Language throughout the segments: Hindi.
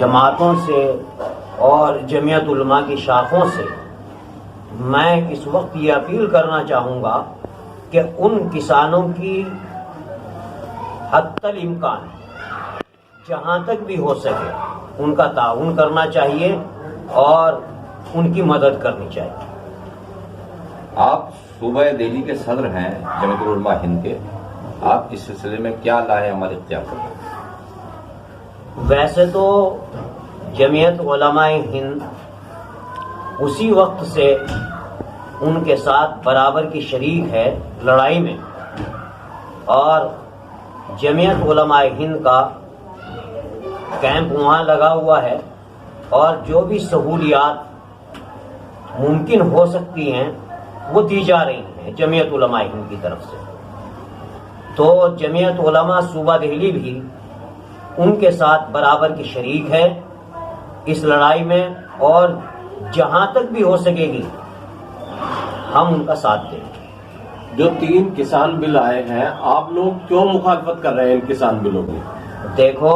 जमातों से और जमीयत उलमा की शाखों से मैं इस वक्त ये अपील करना चाहूँगा कि उन किसानों की हद्दल इम्कान जहाँ तक भी हो सके उनका ताउन करना चाहिए और उनकी मदद करनी चाहिए। आप सूबा दिल्ली के सदर हैं जमीयत उलमा हिंद के, आप इस सिलसिले में क्या राय अमल इख्तियार करते हैं? वैसे तो जमीयत उलमा हिंद उसी वक्त से उनके साथ बराबर की शरीक है लड़ाई में, और जमीयत उलमा हिंद का कैंप वहाँ लगा हुआ है और जो भी सहूलियात मुमकिन हो सकती हैं वो दी जा रही हैं जमीयत उलमा हिंद की तरफ से। तो जमीयत उलमा सूबा दिल्ली भी उनके साथ बराबर की शरीक है इस लड़ाई में, और जहां तक भी हो सकेगी हम उनका साथ देंगे। जो 3 किसान बिल आए हैं, आप लोग क्यों मुखालफत कर रहे हैं इन किसान बिलों की? देखो,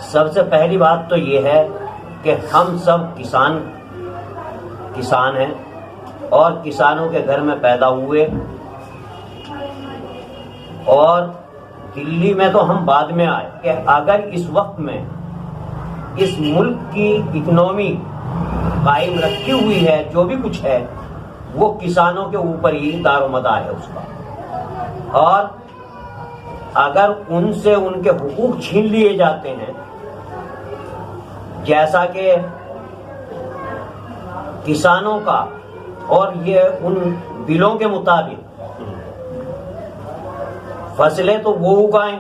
सबसे पहली बात तो ये है कि हम सब किसान हैं और किसानों के घर में पैदा हुए, और दिल्ली में तो हम बाद में आए कि अगर इस वक्त में इस मुल्क की इकोनॉमी कायम रखी हुई है, जो भी कुछ है वो किसानों के ऊपर ही दारोमदार है उसका, और अगर उनसे उनके हुकूक छीन लिए जाते हैं, जैसा कि किसानों का, और ये उन बिलों के मुताबिक फसलें तो वो उगाएं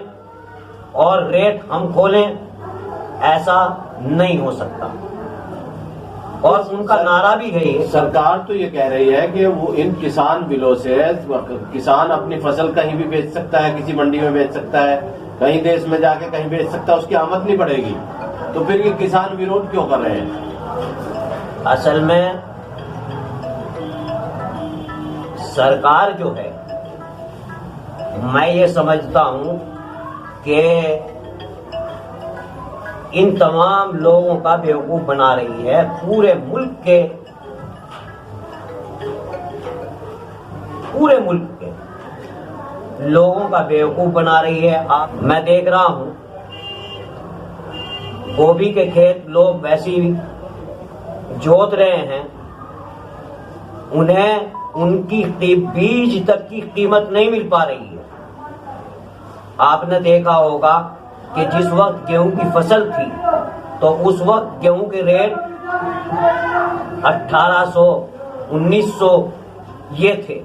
और रेट हम खोलें, ऐसा नहीं हो सकता। और उनका नारा भी है ये। सरकार तो ये कह रही है कि वो इन किसान बिलों से किसान अपनी फसल कहीं भी बेच सकता है, किसी मंडी में बेच सकता है, कहीं देश में जाके कहीं बेच सकता है, उसकी आमद नहीं बढ़ेगी। तो फिर ये किसान विरोध क्यों कर रहे हैं? असल में सरकार जो है, मैं ये समझता हूं कि इन तमाम लोगों का बेवकूफ बना रही है, पूरे मुल्क के लोगों का बेवकूफ बना रही है। मैं देख रहा हूं गोभी के खेत लोग वैसे ही जोत रहे हैं, उन्हें उनकी बीज तक की कीमत नहीं मिल पा रही है। आपने देखा होगा कि जिस वक्त गेहूं की फसल थी तो उस वक्त गेहूं के रेट 1800, 1900 ये थे,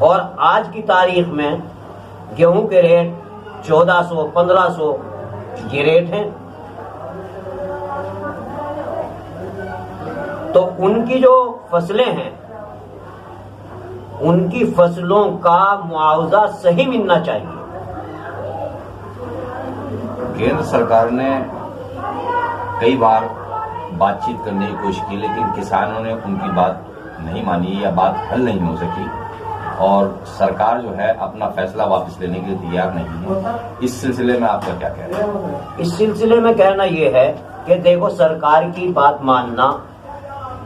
और आज की तारीख में गेहूं के रेट 1400, 1500 ये रेट हैं। तो उनकी जो फसलें हैं, उनकी फसलों का मुआवजा सही मिलना चाहिए। केंद्र सरकार ने कई बार बातचीत करने की कोशिश की, लेकिन किसानों ने उनकी बात नहीं मानी या बात हल नहीं हो सकी, और सरकार जो है अपना फैसला वापस लेने के लिए तैयार नहीं है। इस सिलसिले में आपका क्या कहना है? इस सिलसिले में कहना यह है कि देखो, सरकार की बात मानना,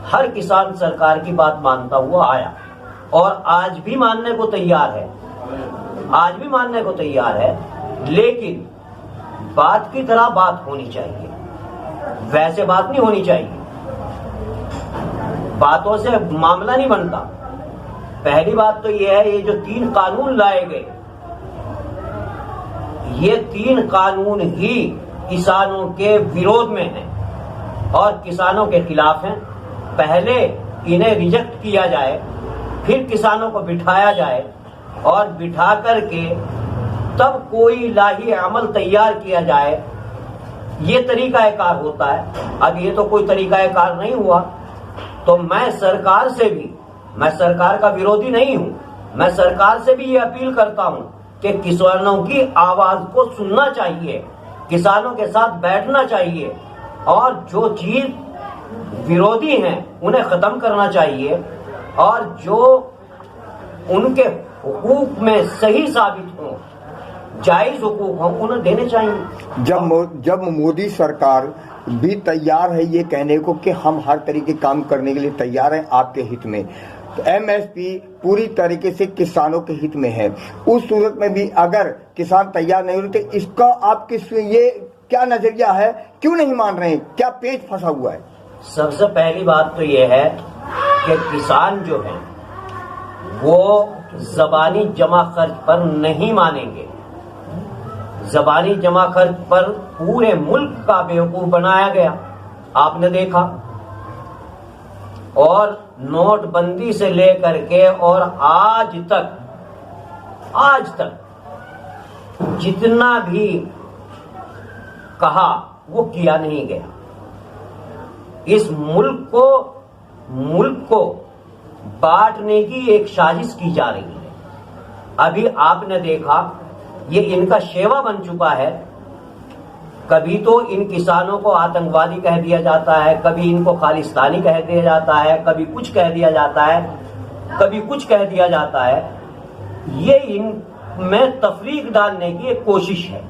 हर किसान सरकार की बात मानता हुआ आया और आज भी मानने को तैयार है, लेकिन बात की तरह बात होनी चाहिए, वैसे बात नहीं होनी चाहिए। बातों से मामला नहीं बनता। पहली बात तो यह है, ये जो 3 कानून लाए गए, ये 3 कानून ही किसानों के विरोध में हैं और किसानों के खिलाफ हैं। पहले इन्हें रिजेक्ट किया जाए, फिर किसानों को बिठाया जाए, और बिठा करके तब कोई लाही अमल तैयार किया जाए, ये तरीकाकार होता है। अब ये तो कोई तरीकाकार नहीं हुआ। तो मैं सरकार का विरोधी नहीं हूं, मैं सरकार से भी ये अपील करता हूं कि किसानों की आवाज को सुनना चाहिए, किसानों के साथ बैठना चाहिए, और जो चीज विरोधी हैं उन्हें खत्म करना चाहिए, और जो उनके हुकूक में सही साबित हो जायज हुकूक हों उन्हें देने चाहिए। जब मोदी सरकार भी तैयार है ये कहने को कि हम हर तरीके काम करने के लिए तैयार हैं आपके हित में, तो एमएसपी पूरी तरीके से किसानों के हित में है, उस सूरत में भी अगर किसान तैयार नहीं होते तो इसका आपके ये क्या नजरिया है, क्यों नहीं मान रहे हैं, क्या पेच फंसा हुआ है? सबसे पहली बात तो ये है कि किसान जो है वो जबानी जमा खर्च पर नहीं मानेंगे। जबानी जमा खर्च पर पूरे मुल्क का बेवकूफ बनाया गया, आपने देखा। और नोटबंदी से लेकर के और आज तक जितना भी कहा वो किया नहीं गया। इस मुल्क को बांटने की एक साजिश की जा रही है। अभी आपने देखा ये इनका शेवा बन चुका है। कभी तो इन किसानों को आतंकवादी कह दिया जाता है, कभी इनको खालिस्तानी कह दिया जाता है, कभी कुछ कह दिया जाता है, कभी कुछ कह दिया जाता है। ये इनमें तफरीक डालने की एक कोशिश है।